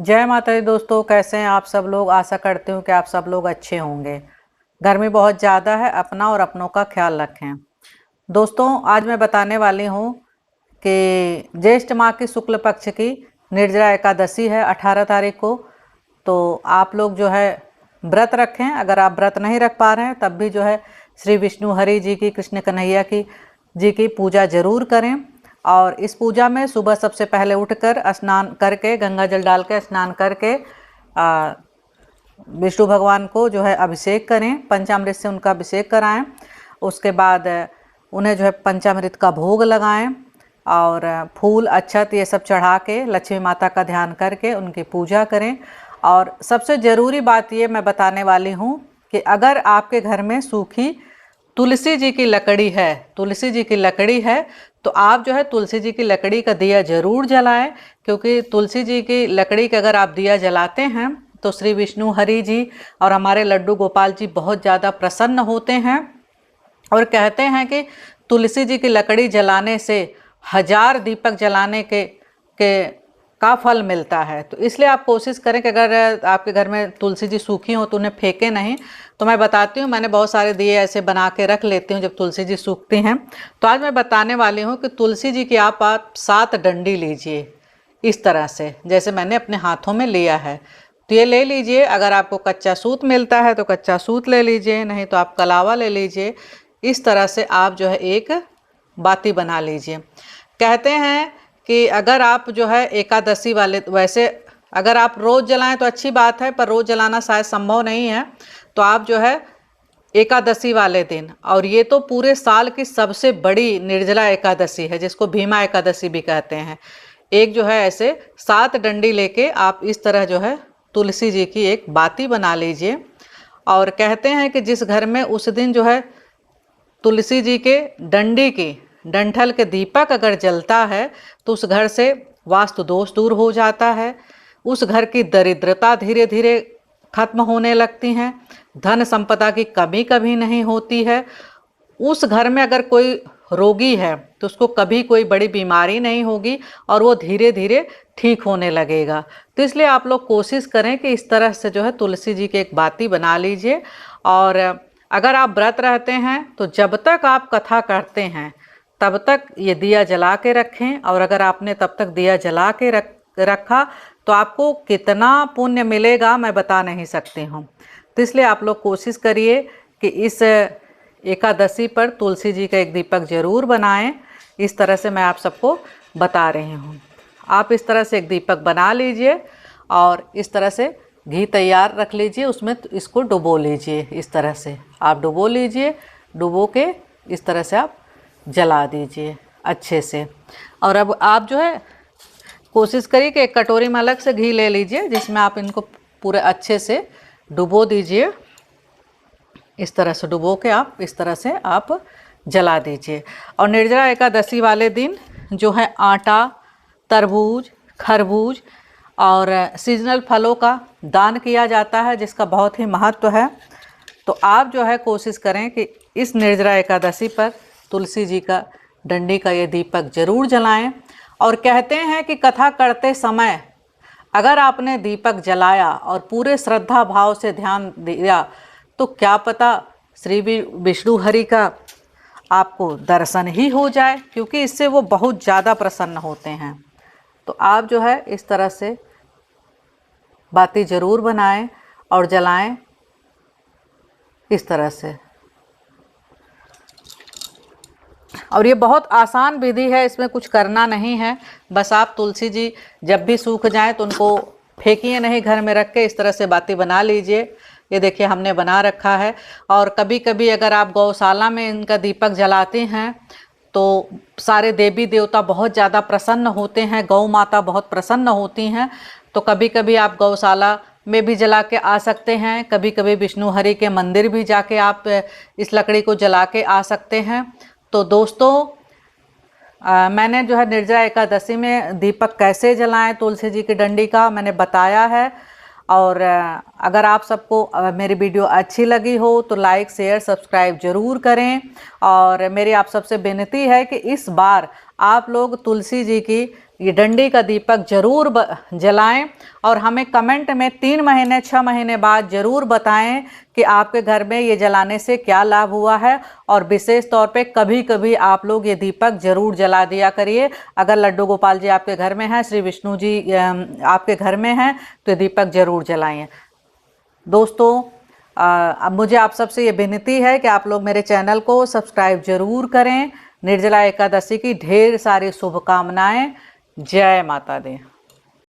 जय माता दी दोस्तों, कैसे हैं आप सब लोग। आशा करती हूँ कि आप सब लोग अच्छे होंगे। गर्मी बहुत ज़्यादा है, अपना और अपनों का ख्याल रखें। दोस्तों, आज मैं बताने वाली हूँ कि ज्येष्ठ माह की शुक्ल पक्ष की निर्जला एकादशी है 18 तारीख को। तो आप लोग जो है व्रत रखें। अगर आप व्रत नहीं रख पा रहे हैं तब भी जो है श्री विष्णु हरि जी की, कृष्ण कन्हैया की जी की पूजा जरूर करें। और इस पूजा में सुबह सबसे पहले उठकर स्नान करके, गंगा जल डाल के स्नान करके विष्णु भगवान को जो है अभिषेक करें, पंचामृत से उनका अभिषेक कराएं। उसके बाद उन्हें जो है पंचामृत का भोग लगाएं और फूल अक्षत ये सब चढ़ा के लक्ष्मी माता का ध्यान करके उनकी पूजा करें। और सबसे ज़रूरी बात ये मैं बताने वाली हूँ कि अगर आपके घर में सूखी तुलसी जी की लकड़ी है, तुलसी जी की लकड़ी है, तो आप जो है तुलसी जी की लकड़ी का दिया जरूर जलाएं। क्योंकि तुलसी जी की लकड़ी का अगर आप दिया जलाते हैं तो श्री विष्णु हरि जी और हमारे लड्डू गोपाल जी बहुत ज़्यादा प्रसन्न होते हैं। और कहते हैं कि तुलसी जी की लकड़ी जलाने से 1000 दीपक जलाने के का फल मिलता है। तो इसलिए आप कोशिश करें कि अगर आपके घर में तुलसी जी सूखी हो तो उन्हें फेंके नहीं। तो मैं बताती हूँ, मैंने बहुत सारे दिए ऐसे बना के रख लेती हूँ जब तुलसी जी सूखती हैं। तो आज मैं बताने वाली हूँ कि तुलसी जी की आप 7 डंडी लीजिए इस तरह से, जैसे मैंने अपने हाथों में लिया है। तो ये ले लीजिए। अगर आपको कच्चा सूत मिलता है तो कच्चा सूत ले लीजिए, नहीं तो आप कलावा ले लीजिए। इस तरह से आप जो है एक बाती बना लीजिए। कहते हैं कि अगर आप जो है एकादशी वाले, वैसे अगर आप रोज़ जलाएं तो अच्छी बात है, पर रोज़ जलाना शायद संभव नहीं है। तो आप जो है एकादशी वाले दिन, और ये तो पूरे साल की सबसे बड़ी निर्जला एकादशी है जिसको भीमा एकादशी भी कहते हैं। एक जो है ऐसे 7 डंडी लेके आप इस तरह जो है तुलसी जी की एक बाती बना लीजिए। और कहते हैं कि जिस घर में उस दिन जो है तुलसी जी के डंडी की, डंठल के दीपक अगर जलता है तो उस घर से वास्तु दोष दूर हो जाता है, उस घर की दरिद्रता धीरे धीरे खत्म होने लगती हैं, धन संपदा की कमी कभी नहीं होती है। उस घर में अगर कोई रोगी है तो उसको कभी कोई बड़ी बीमारी नहीं होगी और वो धीरे धीरे ठीक होने लगेगा। तो इसलिए आप लोग कोशिश करें कि इस तरह से जो है तुलसी जी की एक बाती बना लीजिए। और अगर आप व्रत रहते हैं तो जब तक आप कथा करते हैं तब तक ये दिया जला के रखें। और अगर आपने तब तक दिया जला के रखा तो आपको कितना पुण्य मिलेगा मैं बता नहीं सकती हूँ। तो इसलिए आप लोग कोशिश करिए कि इस एकादशी पर तुलसी जी का एक दीपक जरूर बनाएं। इस तरह से मैं आप सबको बता रही हूँ। आप इस तरह से एक दीपक बना लीजिए और इस तरह से घी तैयार रख लीजिए, उसमें इसको डुबो लीजिए। इस तरह से आप डुबो लीजिए, डुबो के इस तरह से आप जला दीजिए अच्छे से। और अब आप जो है कोशिश करिए कि एक कटोरी में अलग से घी ले लीजिए जिसमें आप इनको पूरे अच्छे से डुबो दीजिए। इस तरह से डुबो के आप इस तरह से आप जला दीजिए। और निर्जला एकादशी वाले दिन जो है आटा, तरबूज, खरबूज और सीजनल फलों का दान किया जाता है जिसका बहुत ही महत्व है। तो आप जो है कोशिश करें कि इस निर्जला एकादशी पर तुलसी जी का डंडी का ये दीपक जरूर जलाएं। और कहते हैं कि कथा करते समय अगर आपने दीपक जलाया और पूरे श्रद्धा भाव से ध्यान दिया तो क्या पता श्री विष्णु हरि का आपको दर्शन ही हो जाए, क्योंकि इससे वो बहुत ज़्यादा प्रसन्न होते हैं। तो आप जो है इस तरह से बाती ज़रूर बनाएं और जलाएं इस तरह से। और ये बहुत आसान विधि है, इसमें कुछ करना नहीं है। बस आप तुलसी जी जब भी सूख जाएं तो उनको फेंकिए नहीं, घर में रख के इस तरह से बाती बना लीजिए। ये देखिए हमने बना रखा है। और कभी कभी अगर आप गौशाला में इनका दीपक जलाते हैं तो सारे देवी देवता बहुत ज़्यादा प्रसन्न होते हैं, गौ माता बहुत प्रसन्न होती हैं। तो कभी कभी आप गौशाला में भी जला के आ सकते हैं, कभी कभी विष्णु हरि के मंदिर भी जाके आप इस लकड़ी को जला के आ सकते हैं। तो दोस्तों, मैंने जो है निर्जला एकादशी में दीपक कैसे जलाएं तुलसी जी की डंडी का मैंने बताया है। और अगर आप सबको मेरी वीडियो अच्छी लगी हो तो लाइक, शेयर, सब्सक्राइब जरूर करें। और मेरी आप सबसे विनती है कि इस बार आप लोग तुलसी जी की ये डंडी का दीपक जरूर जलाएं और हमें कमेंट में 3 महीने 6 महीने बाद ज़रूर बताएं कि आपके घर में ये जलाने से क्या लाभ हुआ है। और विशेष तौर पे कभी कभी आप लोग ये दीपक जरूर जला दिया करिए। अगर लड्डू गोपाल जी आपके घर में हैं, श्री विष्णु जी आपके घर में हैं, तो ये दीपक जरूर जलाएं। दोस्तों, अब मुझे आप सबसे ये विनती है कि आप लोग मेरे चैनल को सब्सक्राइब जरूर करें। निर्जला एकादशी की ढेर सारी शुभकामनाएं। जय माता दी।